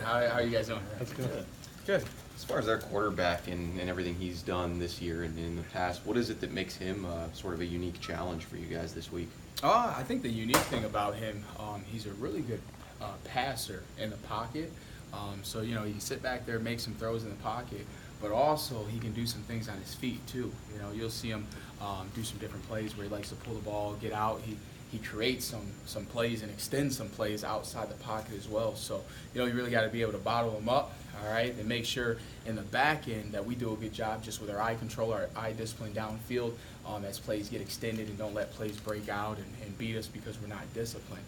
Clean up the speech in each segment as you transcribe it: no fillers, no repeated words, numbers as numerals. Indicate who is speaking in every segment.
Speaker 1: How are you guys doing?
Speaker 2: That's good.
Speaker 1: Good.
Speaker 3: As far as our quarterback and everything he's done this year and in the past, what is it that makes him sort of a unique challenge for you guys this week?
Speaker 1: I think the unique thing about him, he's a really good passer in the pocket. So, he can sit back there, make some throws in the pocket, but also he can do some things on his feet too. You'll see him do some different plays where he likes to pull the ball, get out. He creates some plays and extends some plays outside the pocket as well. So, you really got to be able to bottle him up, all right, and make sure in the back end that we do a good job just with our eye control, our eye discipline downfield as plays get extended and don't let plays break out and beat us because we're not disciplined.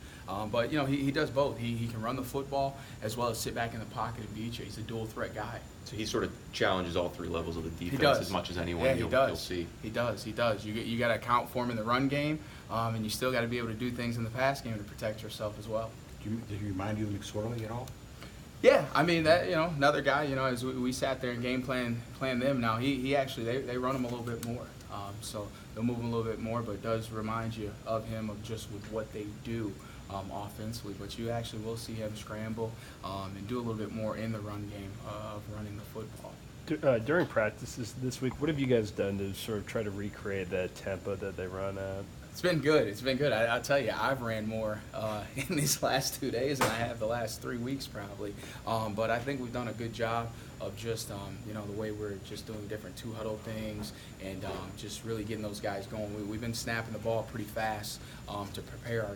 Speaker 1: But, he does both. He can run the football as well as sit back in the pocket and beat you. He's a dual threat guy.
Speaker 3: So he sort of challenges all three levels of the defense as much as anyone you'll see.
Speaker 1: He does. You got to account for him in the run game, and you still got to be able to do things in the pass game to protect yourself as well.
Speaker 2: Did he remind you of McSorley at all?
Speaker 1: Yeah, I mean that another guy. As we sat there and game plan them. Now he actually they run him a little bit more, so they'll move him a little bit more, but it does remind you of him of just with what they do offensively. But you actually will see him scramble and do a little bit more in the run game of running the football.
Speaker 4: During practices this week, what have you guys done to sort of try to recreate that tempo that they run at?
Speaker 1: It's been good. I'll tell you, I've ran more in these last 2 days than I have the last 3 weeks probably. But I think we've done a good job of just, the way we're just doing different two-huddle things and just really getting those guys going. We've been snapping the ball pretty fast to prepare our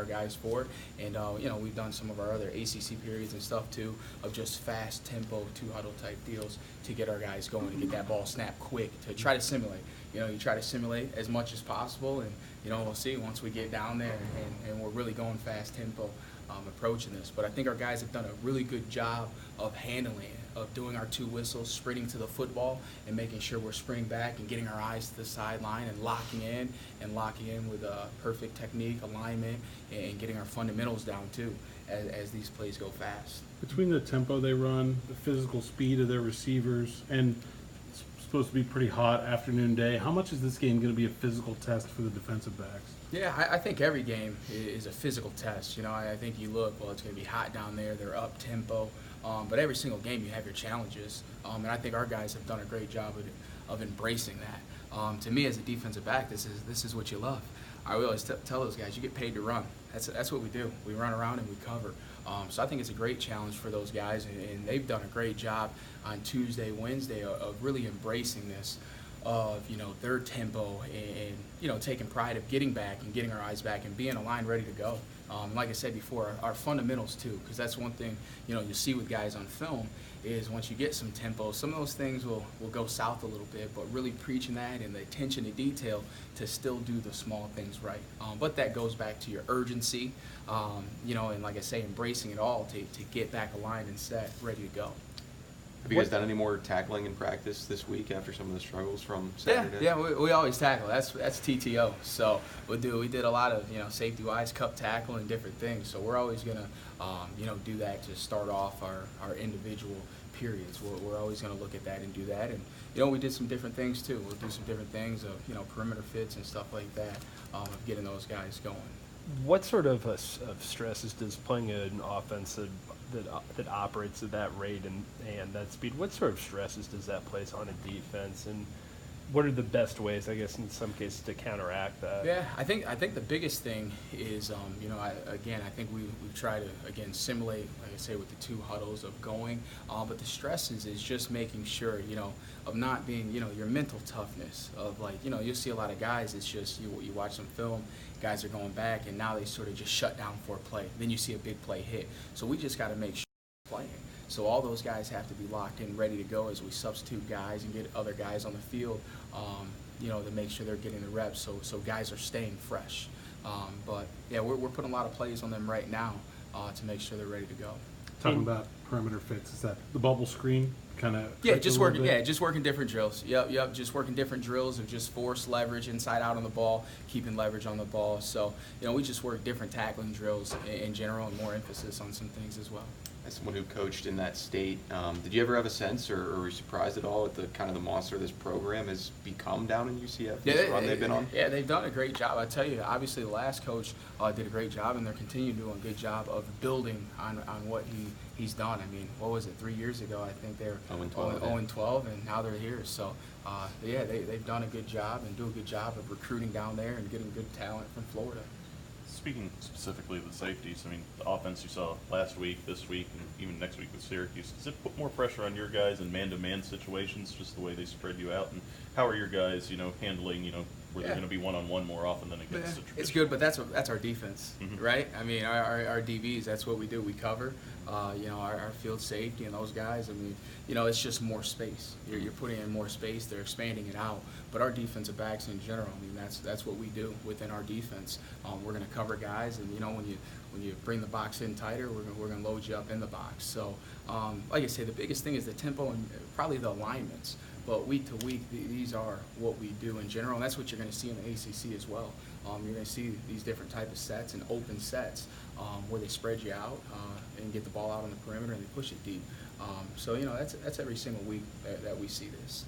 Speaker 1: guys for it. And, we've done some of our other ACC periods and stuff too of just fast tempo two-huddle type deals to get our guys going and get that ball snapped quick to try to simulate. You try to simulate as much as possible, and we'll see once we get down there and we're really going fast tempo approaching this. But I think our guys have done a really good job of handling it, of doing our two whistles, sprinting to the football, and making sure we're sprinting back and getting our eyes to the sideline and locking in with a perfect technique, alignment, and getting our fundamentals down too as these plays go fast.
Speaker 5: Between the tempo they run, the physical speed of their receivers, and it's supposed to be pretty hot afternoon day, how much is this game going to be a physical test for the defensive backs?
Speaker 1: Yeah, I think every game is a physical test. I think you look, well, it's going to be hot down there. They're up tempo. But every single game you have your challenges. And I think our guys have done a great job of embracing that. To me, as a defensive back, this is what you love. I always tell those guys, you get paid to run. That's what we do. We run around and we cover. So I think it's a great challenge for those guys, and they've done a great job on Tuesday, Wednesday of really embracing this, of their tempo and taking pride of getting back and getting our eyes back and being aligned, ready to go. Like I said before, our fundamentals too, because that's one thing you see with guys on film is once you get some tempo, some of those things will go south a little bit, but really preaching that and the attention to detail to still do the small things right. But that goes back to your urgency, and like I say, embracing it all to get back aligned and set, ready to go.
Speaker 3: Have you guys done any more tackling in practice this week after some of the struggles from Saturday?
Speaker 1: Yeah, we always tackle. That's TTO. So we did a lot of safety wise, cup tackle and different things. So we're always gonna do that to start off our individual periods. We're always gonna look at that and do that. And we did some different things too. We'll do some different things of perimeter fits and stuff like that of getting those guys going.
Speaker 4: What sort of stresses does playing an offense that operates at that rate and that speed, what sort of stresses does that place on a defense, and what are the best ways, I guess, in some cases, to counteract that?
Speaker 1: Yeah, I think the biggest thing is, I think we try to, simulate, like I say, with the two huddles of going, but the stresses is just making sure, of not being, your mental toughness of you'll see a lot of guys, it's just, you watch some film, guys are going back, and now they sort of just shut down for a play. Then you see a big play hit. So we just got to make sure we're playing. So all those guys have to be locked in, ready to go as we substitute guys and get other guys on the field, to make sure they're getting the reps. So guys are staying fresh. But yeah, we're putting a lot of plays on them right now to make sure they're ready to go.
Speaker 5: Talking about perimeter fits, is that the bubble screen kind of?
Speaker 1: Yeah, just working different drills. Yep, just working different drills of just force leverage inside out on the ball, keeping leverage on the ball. So we just work different tackling drills in general, and more emphasis on some things as well.
Speaker 3: As someone who coached in that state, did you ever have a sense, or were you surprised at all at the kind of the monster this program has become down in UCF? This run they've been on.
Speaker 1: Yeah, they've done a great job. I tell you, obviously the last coach did a great job, and they're continuing to do a good job of building on what he's done. I mean, what was it, 3 years ago? I think they were
Speaker 3: 0-12,
Speaker 1: 0-12, and now they're here. So, yeah, they've done a good job and do a good job of recruiting down there and getting good talent from Florida.
Speaker 6: Speaking specifically of the safeties, I mean, the offense you saw last week, this week, and even next week with Syracuse, does it put more pressure on your guys in man-to-man situations, just the way they spread you out? And how are your guys, handling, where they're going to be one-on-one more often than against the traditional?
Speaker 1: It's good, but that's our defense,
Speaker 6: Mhm.
Speaker 1: right? I mean, our DBs, that's what we do. We cover, our field safety and those guys. I mean, it's just more space. You're putting in more space. They're expanding it out. But our defensive backs in general, I mean, that's what we do within our defense. We're going to cover guys, and when you bring the box in tighter, we're going to load you up in the box. So, like I say, the biggest thing is the tempo and probably the alignments. But week to week, these are what we do in general, and that's what you're going to see in the ACC as well. You're going to see these different type of sets and open sets where they spread you out and get the ball out on the perimeter and they push it deep. So that's every single week that we see this.